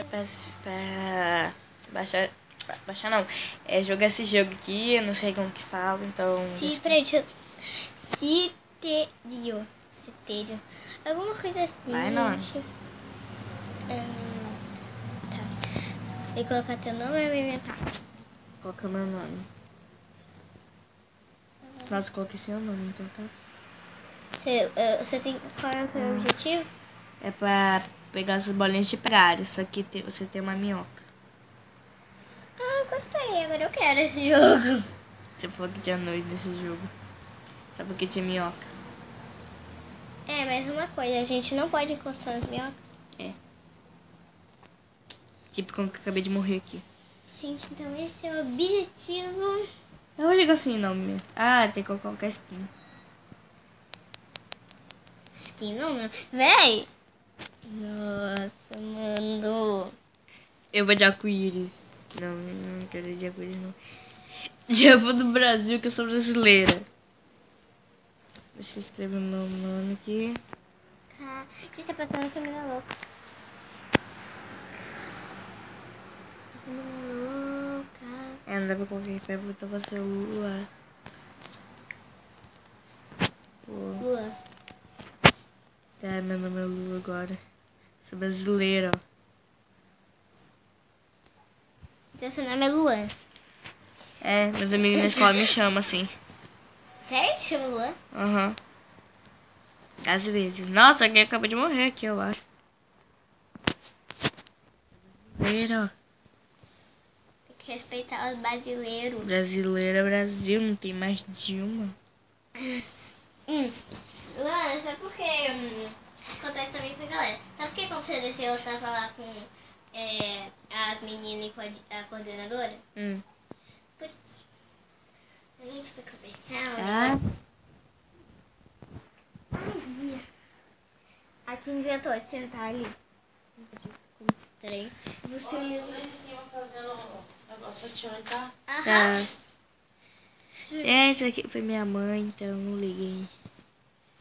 pra baixar. Baixar não. É jogar esse jogo aqui, eu não sei como que fala, então. Peraí, deixa eu. Citério. Citério. Alguma coisa assim. Vai, não. Tá. Vou colocar teu nome e eu vou inventar. Qual que é o meu nome? Nossa, coloquei seu nome, então tá. Você tem. Qual é o seu objetivo? É pra pegar essas bolinhas de praia, só que você tem uma minhoca. Ah, gostei. Agora eu quero esse jogo. Você falou que tinha noite nesse jogo. Só porque tinha minhoca. É, mas uma coisa, a gente não pode encostar nas minhocas. É. Tipo como que eu acabei de morrer aqui. Gente, então esse é o objetivo. Eu vou ligar assim, não, meu. Ah, tem que colocar skin. Skin não, meu. Véi! Nossa, mano. Eu vou de arco-íris. Não quero de arco-íris, não. Eu vou do Brasil, que eu sou brasileira. Deixa eu escrever meu nome aqui. Ah, o que tá passando essa menina louca? Essa menina louca. É, não dá pra colocar aqui, vai voltar pra ser Lua. Lua. Tá, meu nome é Lua agora. Sou brasileira, ó. Então seu nome é Luan. É, meus amigos na escola me chamam assim. Sério? Te chama Luan? Aham. Às vezes. Nossa, alguém acabou de morrer aqui, eu acho. Brasileira, Tem que respeitar os brasileiros. Brasileira, Brasil, não tem mais de uma. Luan, sabe por que acontece também com a galera? Sabe por que quando você desceu eu tava lá com as meninas e com a coordenadora? Porque a gente foi conversar. Ah, A tia inventou de sentar ali. Peraí. Você. Lá em cima fazendo um negócio pra te orientar. tá. É, isso aqui foi minha mãe, então não liguei.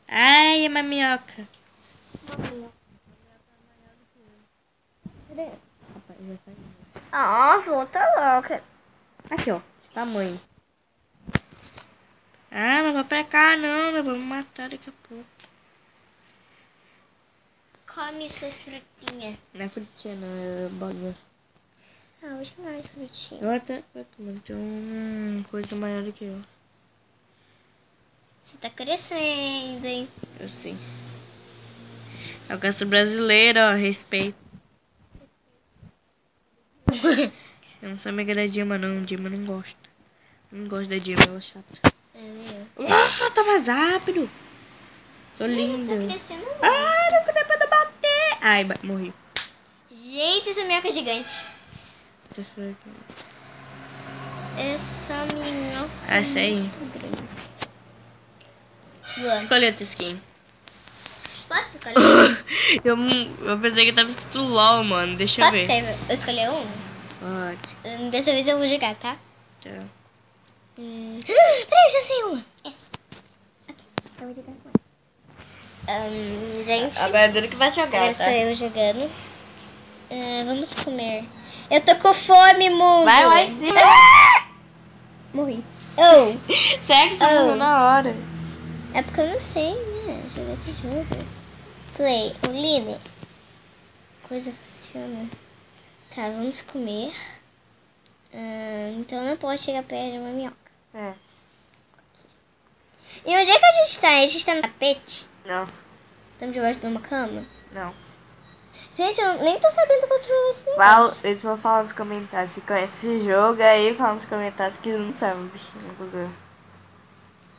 Ai, é uma minhoca. Cadê? Rapaz, vai sair. Nossa, outra louca. Aqui, ó. Tamanho. Ah, não vai pra cá, não. Eu vou me matar daqui a pouco. Come suas frutinhas. Não é frutinha, não. É bolinha. Ah, vou chamar de frutinha. Eu até... Mano, tem uma coisa maior do que eu. Você tá crescendo, hein? Eu sei. Eu quero ser brasileira, ó. Respeito. Eu não sou amiga da Dilma, não. Dilma não gosta. Eu não gosto da Dilma, ela é chata. É mesmo? Ah, tá mais rápido. Tô Tá linda. crescendo muito. Ah, não dá pra bater. Ai, morri. Gente, essa minhoca é gigante. Essa foi aqui. Essa minhoca Essa aí. muito grande. Luan, Escolhi outra skin. posso escolher? Eu pensei que tava escrito LOL, mano. Deixa eu Posso ver. escrever? Eu escolhi um? Pode. Dessa vez eu vou jogar, tá? Tá. Peraí, eu já sei uma. Essa. Aqui. Eu vou jogar com ela. Gente, Agora é duro que vai jogar, essa tá? eu jogando. Vamos comer. Eu tô com fome, mundo. Vai lá em cima. Morri. Oh, Segue, você morreu na hora. é porque eu não sei, né? Jogar esse jogo. Play, o líder. Coisa funciona. Tá, vamos comer. Então eu não posso chegar perto de uma minhoca. É. E onde é que a gente tá? A gente tá no tapete? Não, Estamos debaixo de uma cama? não. Gente, eu nem tô sabendo controlar esse Fala, negócio. eles vão falar nos comentários se conhece esse jogo, aí fala nos comentários que não sabe o bichinho bugou.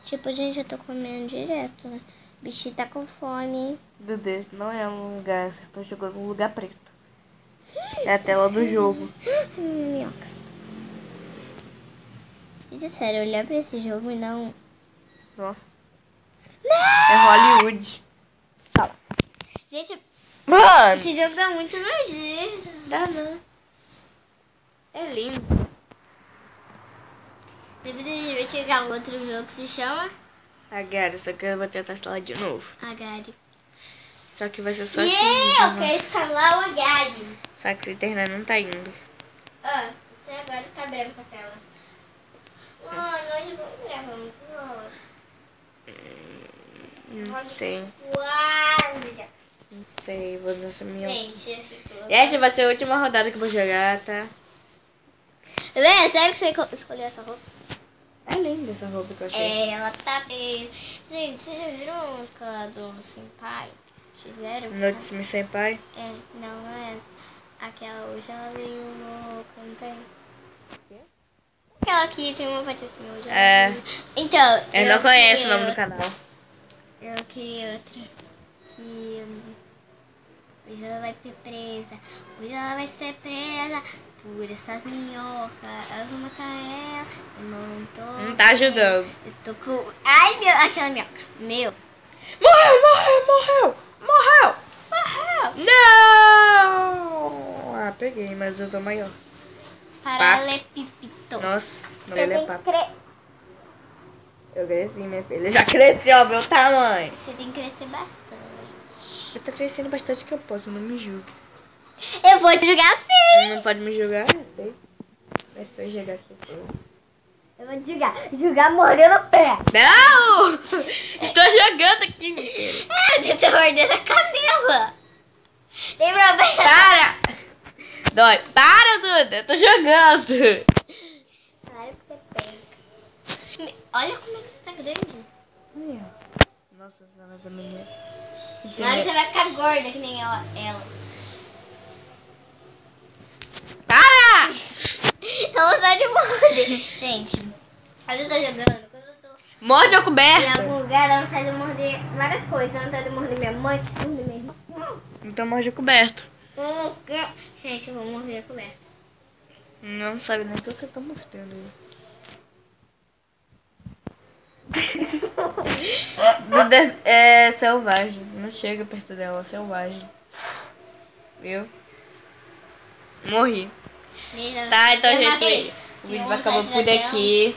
Tipo, gente, eu tô comendo direto, né? O bichinho tá com fome. Dudu, esse não é um lugar, vocês estão jogando num lugar preto. É a tela do jogo. Minhoca. Gente, sério, olhar pra esse jogo me dá um... Nossa. É Hollywood. Gente, Mano! esse jogo dá muito nojeira. Dá não. É lindo. Depois a gente vai chegar um outro jogo que se chama A Gary, só que eu vou tentar instalar de novo. Agari. Só que vai ser só E esse vídeo, eu né? quero escalar o Agari. Só que essa internet não tá indo. Ó, até agora tá branca a tela. Mano, hoje vamos gravar muito logo. Não sei. Uau! Não sei, vou nessa minha. Gente, ficou. E essa vai ser a última rodada que eu vou jogar, tá? Vê, sério que você escolheu essa roupa? É linda essa roupa que eu achei. É, ela tá bem. Gente, vocês já viram a música do Senpai? Fizeram? Noite sem pai. É, não é essa. Aquela hoje ela veio louca, não tem? Aquela que tem uma patecinha hoje. É. Então, Eu não conheço o queria nome do canal. Eu queria outra. Que hoje ela vai ser presa. Hoje ela vai ser presa por essas minhocas. Elas vão matar ela. Eu não tô. Não tá ajudando. Eu tô com. Ai, meu. Aquela minhoca. Meu. Morreu! Morreu. Não! Ah, peguei, mas eu tô maior. Paralelepípedo. Nossa, não Você ele é tem papo. que cre... Eu cresci, minha filha. Já cresceu, ó, meu tamanho. Você tem que crescer bastante. Eu tô crescendo bastante que eu posso, não me julgue. Eu vou te julgar sim. Não pode me julgar, sei. Mas foi jogar aqui. Eu vou te julgar. Julgar mordendo o pé. Não! Estou jogando aqui, minha filha. Você mordendo a canela. Tem problema. Para! Dói. Para, Duda. Eu tô jogando. Claro que você pega. Olha como é que você tá grande. Nossa, essa menina. Na hora você vai ficar gorda que nem ela. Para! Ela tá de morder. Gente, quando eu tô jogando, quando eu tô Morde a em coberta. algum lugar, ela tá de morder várias coisas. Ela tá de morder minha mãe, morder minha irmã. Então morde a coberta. Gente, eu vou morder a coberta. Não sabe nem o que você tá mordendo. Duda é selvagem. Não chega perto dela, é selvagem. Viu? Morri. Tá, então, gente, o vídeo vai acabar por aqui.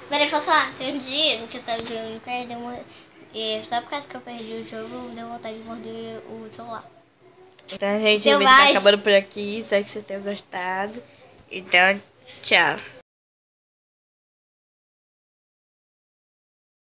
Peraí, posso falar? Tem um dia que eu tava jogando com ele, só por causa que eu perdi o jogo, deu vontade de morder o celular. Então, gente, o vídeo vai acabando por aqui. Espero que você tenha gostado. Então, tchau.